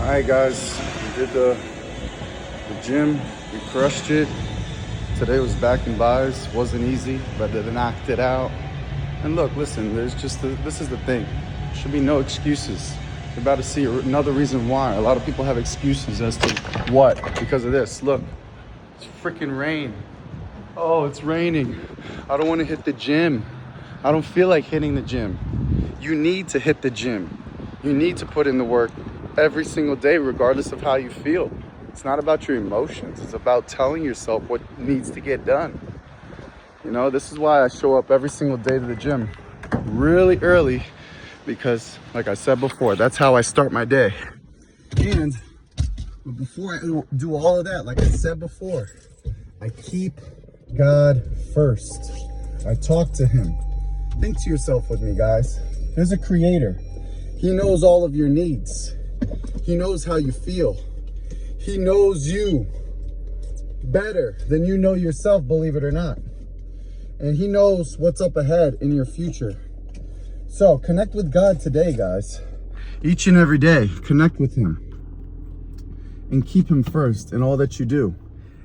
All right, guys, we did the gym. We crushed it. Today was back in buys. Wasn't easy, but they knocked it out. And look, listen, this is the thing. There should be no excuses. You're about to see another reason why. A lot of people have excuses as to what, because of this. Look, it's freaking rain. Oh, it's raining. I don't want to hit the gym. I don't feel like hitting the gym. You need to hit the gym. You need to put in the work every single day, regardless of how you feel. It's not about your emotions. It's about telling yourself what needs to get done. You know, this is why I show up every single day to the gym really early, because like I said before, that's how I start my day. And before I do all of that, like I said before, I keep God first. I talk to him. Think to yourself with me, guys. There's a creator. He knows all of your needs. He knows how you feel. He knows you better than you know yourself, believe it or not. And he knows what's up ahead in your future. So connect with God today, guys. Each and every day, connect with him. And keep him first in all that you do.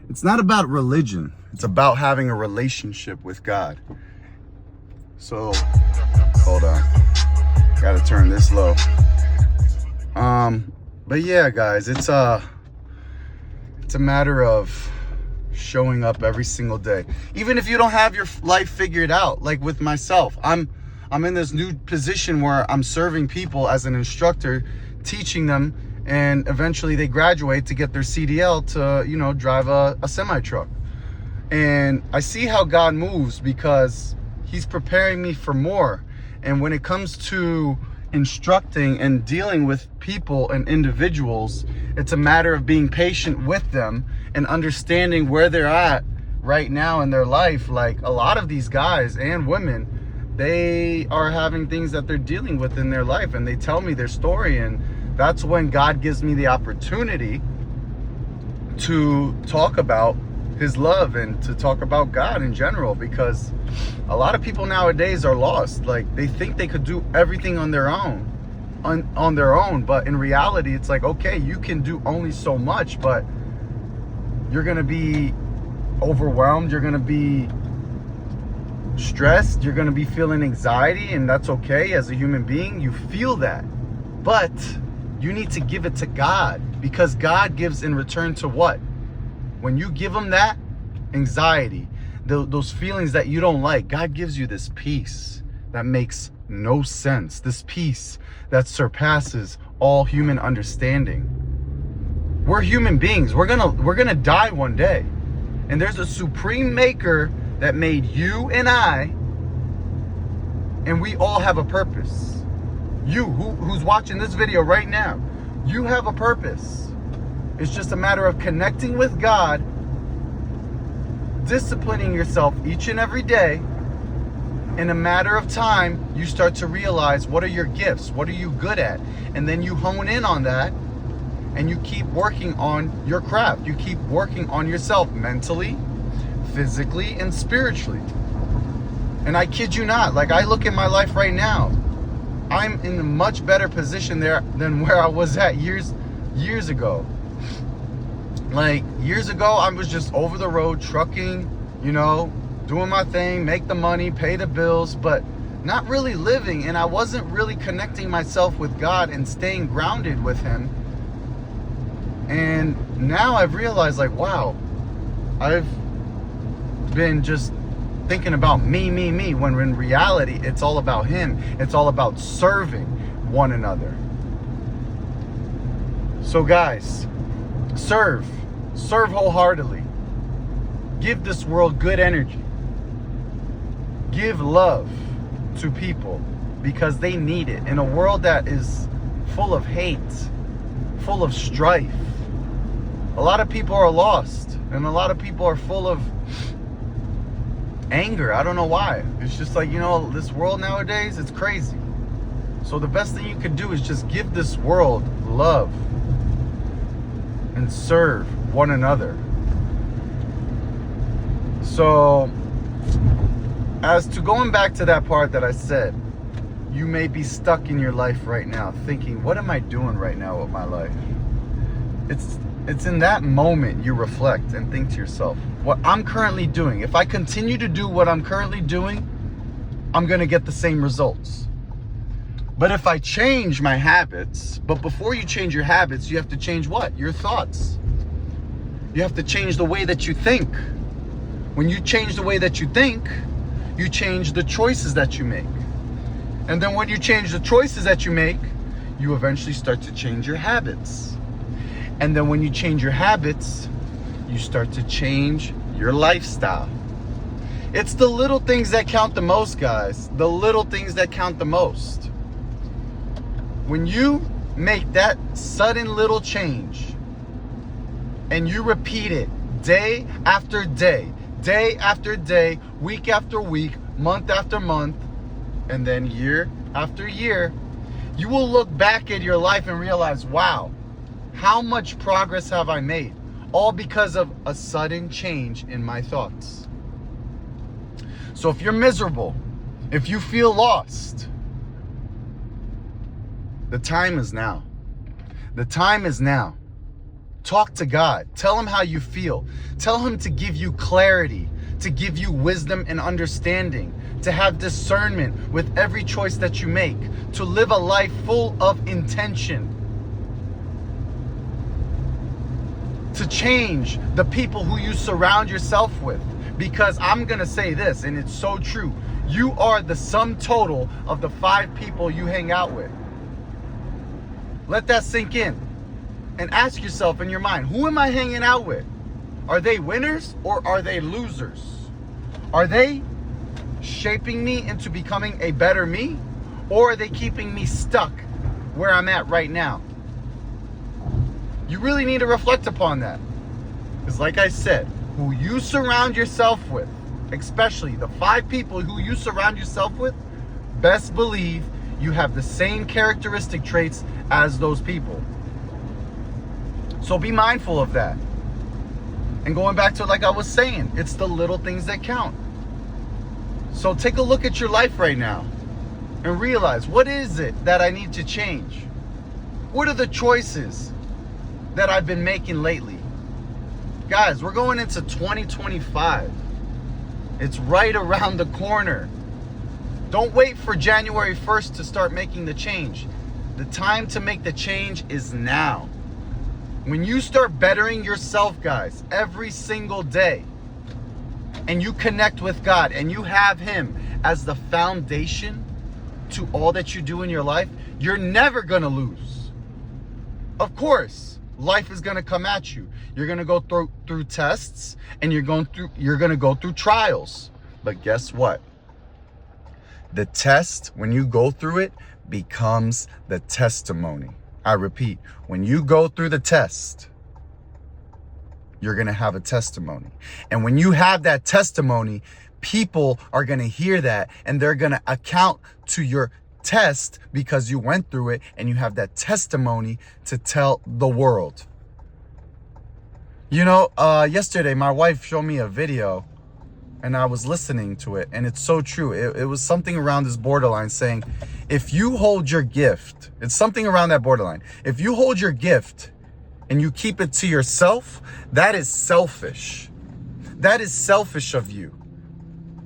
It's not about religion. It's about having a relationship with God. So, hold on. Gotta turn this low. But yeah, guys, it's a matter of showing up every single day. Even if you don't have your life figured out, like with myself, I'm in this new position where I'm serving people as an instructor, teaching them, and eventually they graduate to get their CDL to, you know, drive a semi-truck. And I see how God moves because he's preparing me for more. And when it comes to instructing and dealing with people and individuals, it's a matter of being patient with them and understanding where they're at right now in their life. Like a lot of these guys and women, they are having things that they're dealing with in their life, and they tell me their story, and that's when God gives me the opportunity to talk about his love and to talk about God in general, because a lot of people nowadays are lost. Like they think they could do everything on their own, but in reality it's like, okay, you can do only so much, but you're gonna be overwhelmed, you're gonna be stressed, you're gonna be feeling anxiety, and that's okay. As a human being, you feel that, but you need to give it to God, because God gives in return to what? When you give him that anxiety, those feelings that you don't like, God gives you this peace that makes no sense. This peace that surpasses all human understanding. We're human beings. We're gonna die one day. And there's a supreme maker that made you and I, and we all have a purpose. You who's watching this video right now, you have a purpose. It's just a matter of connecting with God, disciplining yourself each and every day. In a matter of time, you start to realize what are your gifts, what are you good at, and then you hone in on that, and you keep working on your craft. You keep working on yourself mentally, physically, and spiritually. And I kid you not, like I look at my life right now, I'm in a much better position there than where I was at years ago. Like years ago, I was just over the road trucking, you know, doing my thing, make the money, pay the bills, but not really living. And I wasn't really connecting myself with God and staying grounded with him. And now I've realized, like, wow, I've been just thinking about me, when in reality, it's all about him. It's all about serving one another. So guys, serve wholeheartedly. Give this world good energy. Give love to people because they need it. In a world that is full of hate, full of strife, a lot of people are lost, and a lot of people are full of anger. I don't know why. It's just like, you know, this world nowadays, it's crazy. So the best thing you can do is just give this world love and serve one another. So as to going back to that part that I said, you may be stuck in your life right now thinking, what am I doing right now with my life? It's in that moment you reflect and think to yourself, what I'm currently doing, if I continue to do what I'm currently doing, I'm going to get the same results. But if I change my habits, but before you change your habits, you have to change what? Your thoughts. You have to change the way that you think. When you change the way that you think, you change the choices that you make. And then when you change the choices that you make, you eventually start to change your habits. And then when you change your habits, you start to change your lifestyle. It's the little things that count the most, guys. The little things that count the most. When you make that sudden little change and you repeat it day after day, day after day, week after week, month after month, and then year after year, you will look back at your life and realize, wow, how much progress have I made? All because of a sudden change in my thoughts. So if you're miserable, if you feel lost, the time is now. The time is now. Talk to God. Tell him how you feel. Tell him to give you clarity, to give you wisdom and understanding, to have discernment with every choice that you make, to live a life full of intention, to change the people who you surround yourself with. Because I'm going to say this, and it's so true. You are the sum total of the 5 people you hang out with. Let that sink in. And ask yourself in your mind, who am I hanging out with? Are they winners or are they losers? Are they shaping me into becoming a better me? Or are they keeping me stuck where I'm at right now? You really need to reflect upon that. Because like I said, who you surround yourself with, especially the 5 people who you surround yourself with, best believe you have the same characteristic traits as those people. So be mindful of that. And going back to like I was saying, it's the little things that count. So take a look at your life right now and realize, what is it that I need to change? What are the choices that I've been making lately? Guys, we're going into 2025. It's right around the corner. Don't wait for January 1st to start making the change. The time to make the change is now. When you start bettering yourself, guys, every single day, and you connect with God and you have him as the foundation to all that you do in your life, you're never going to lose. Of course, life is going to come at you. You're going to go through tests, and you're going to go through trials. But guess what? The test, when you go through it, becomes the testimony. I repeat, when you go through the test, you're going to have a testimony. And when you have that testimony, people are going to hear that, and they're going to account to your test because you went through it and you have that testimony to tell the world. You know, yesterday my wife showed me a video and I was listening to it, and it's so true. It was something around this borderline saying, if you hold your gift, it's something around that borderline. If you hold your gift and you keep it to yourself, that is selfish. That is selfish of you.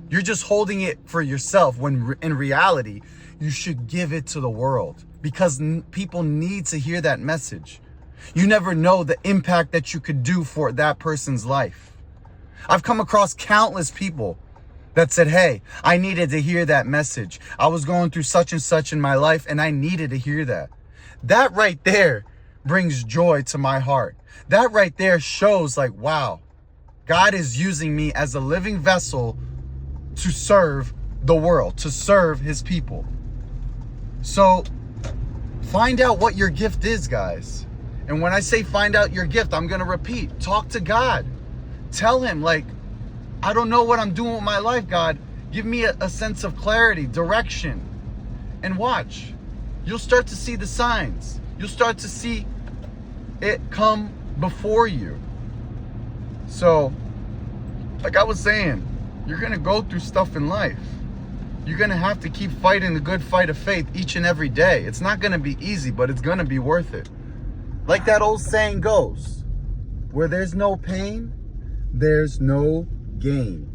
You're just holding it for yourself when in reality, you should give it to the world, because people need to hear that message. You never know the impact that you could do for that person's life. I've come across countless people that said, hey, I needed to hear that message. I was going through such and such in my life and I needed to hear that. That right there brings joy to my heart. That right there shows like, wow, God is using me as a living vessel to serve the world, to serve his people. So find out what your gift is, guys. And when I say find out your gift, I'm going to repeat, talk to God. Tell him, like, I don't know what I'm doing with my life, God. Give me a sense of clarity, direction. And watch. You'll start to see the signs. You'll start to see it come before you. So, like I was saying, you're going to go through stuff in life. You're going to have to keep fighting the good fight of faith each and every day. It's not going to be easy, but it's going to be worth it. Like that old saying goes, where there's no pain, there's no gain.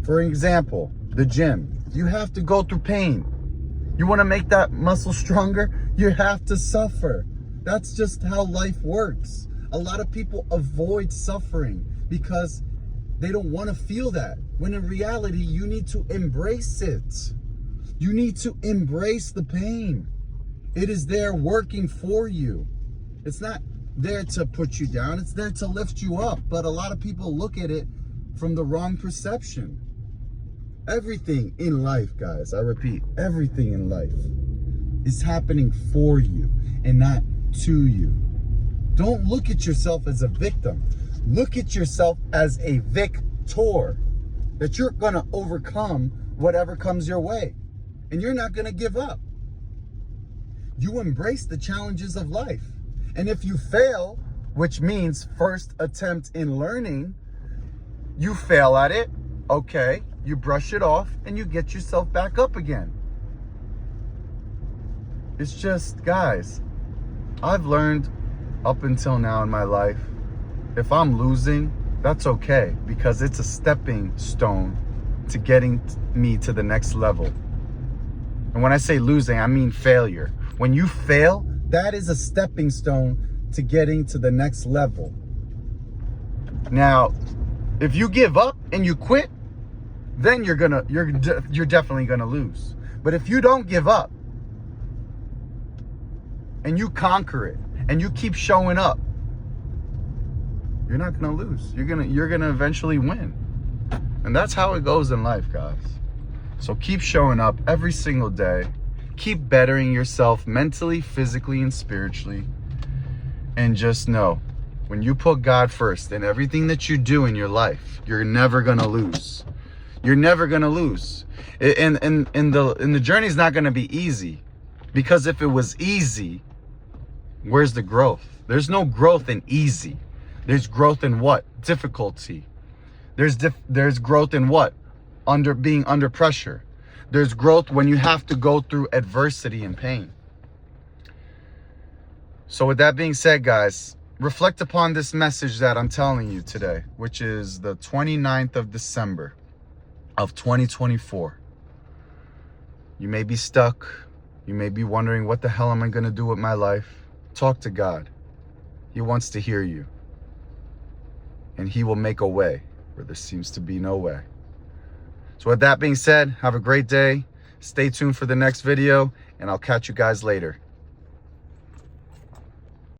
For example, the gym. You have to go through pain. You want to make that muscle stronger? You have to suffer. That's just how life works. A lot of people avoid suffering because they don't want to feel that. When in reality, you need to embrace it. You need to embrace the pain. It is there working for you. It's not there to put you down. It's there to lift you up. But a lot of people look at it from the wrong perception. Everything in life, guys, I repeat, everything in life is happening for you and not to you. Don't look at yourself as a victim. Look at yourself as a victor. That you're going to overcome whatever comes your way. And you're not going to give up. You embrace the challenges of life. And if you fail, which means first attempt in learning, you fail at it, okay, you brush it off and you get yourself back up again. It's just, guys, I've learned up until now in my life, if I'm losing, that's okay, because it's a stepping stone to getting me to the next level. And when I say losing, I mean failure. When you fail, that is a stepping stone to getting to the next level. Now, if you give up and you quit, then you're definitely gonna lose. But if you don't give up and you conquer it and you keep showing up, you're not gonna lose. You're gonna eventually win. And that's how it goes in life, guys. So keep showing up every single day. Keep bettering yourself mentally, physically, and spiritually. And just know, when you put God first in everything that you do in your life, you're never gonna lose. You're never gonna lose. And the journey's not gonna be easy. Because if it was easy, where's the growth? There's no growth in easy. There's growth in what? Difficulty. There's growth in what? Being under pressure. There's growth when you have to go through adversity and pain. So with that being said, guys, reflect upon this message that I'm telling you today, which is the 29th of December of 2024. You may be stuck. You may be wondering, what the hell am I going to do with my life? Talk to God. He wants to hear you. And he will make a way where there seems to be no way. So with that being said, have a great day. Stay tuned for the next video, and I'll catch you guys later.